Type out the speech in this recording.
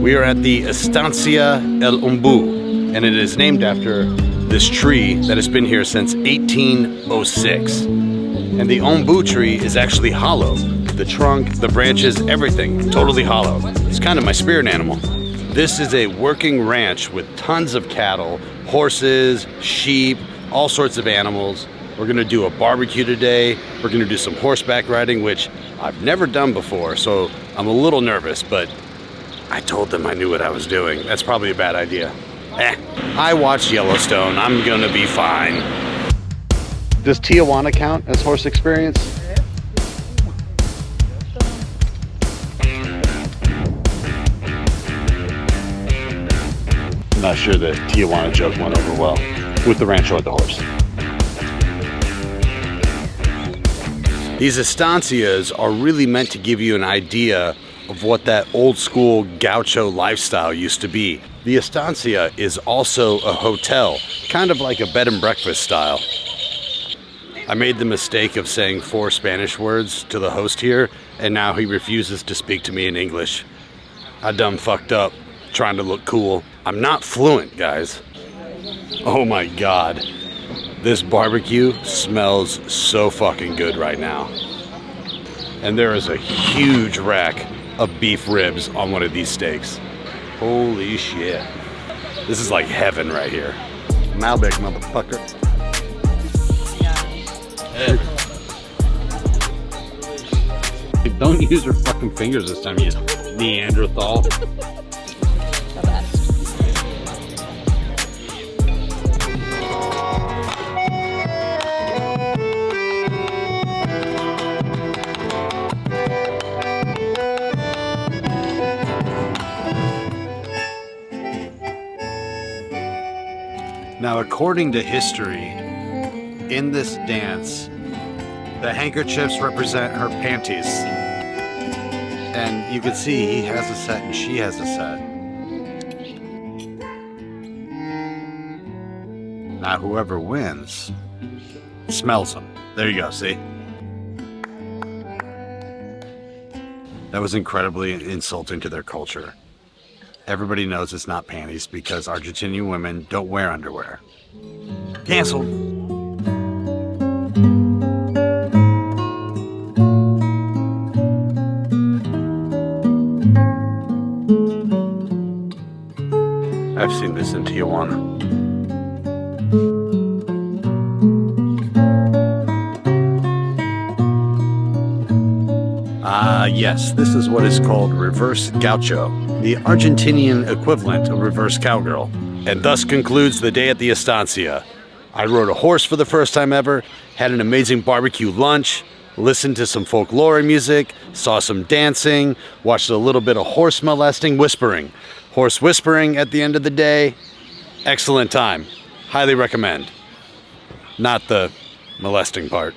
We are at the Estancia El Ombu, and it is named after this tree that has been here since 1806. And the Ombu tree is actually hollow. The trunk, the branches, everything, totally hollow. It's kind of my spirit animal. This is a working ranch with tons of cattle, horses, sheep, all sorts of animals. We're gonna do a barbecue today. We're gonna do some horseback riding, which I've never done before, so I'm a little nervous, but I told them I knew what I was doing. That's probably a bad idea. I watched Yellowstone. I'm gonna be fine. Does Tijuana count as horse experience? I'm not sure the Tijuana joke went over well with the rancho or the horse. These estancias are really meant to give you an idea of what that old school gaucho lifestyle used to be. The estancia is also a hotel, kind of like a bed and breakfast style. I made the mistake of saying 4 Spanish words to the host here, and now he refuses to speak to me in English. I done fucked up trying to look cool. I'm not fluent, guys. Oh my God. This barbecue smells so fucking good right now. And there is a huge rack of beef ribs on one of these steaks. Holy shit. This is like heaven right here. Malbec, motherfucker. Yeah. Don't use your fucking fingers this time, you Neanderthal. Now, according to history, in this dance, the handkerchiefs represent her panties. And you can see he has a set and she has a set. Now, whoever wins smells them. There you go, see? That was incredibly insulting to their culture. Everybody knows it's not panties because Argentinian women don't wear underwear. Canceled. I've seen this in Tijuana. Yes, this is what is called reverse gaucho, the Argentinian equivalent of reverse cowgirl. And thus concludes the day at the Estancia. I rode a horse for the first time ever, had an amazing barbecue lunch, listened to some folklore music, saw some dancing, watched a little bit of horse molesting, whispering. Horse whispering at the end of the day. Excellent time. Highly recommend. Not the molesting part.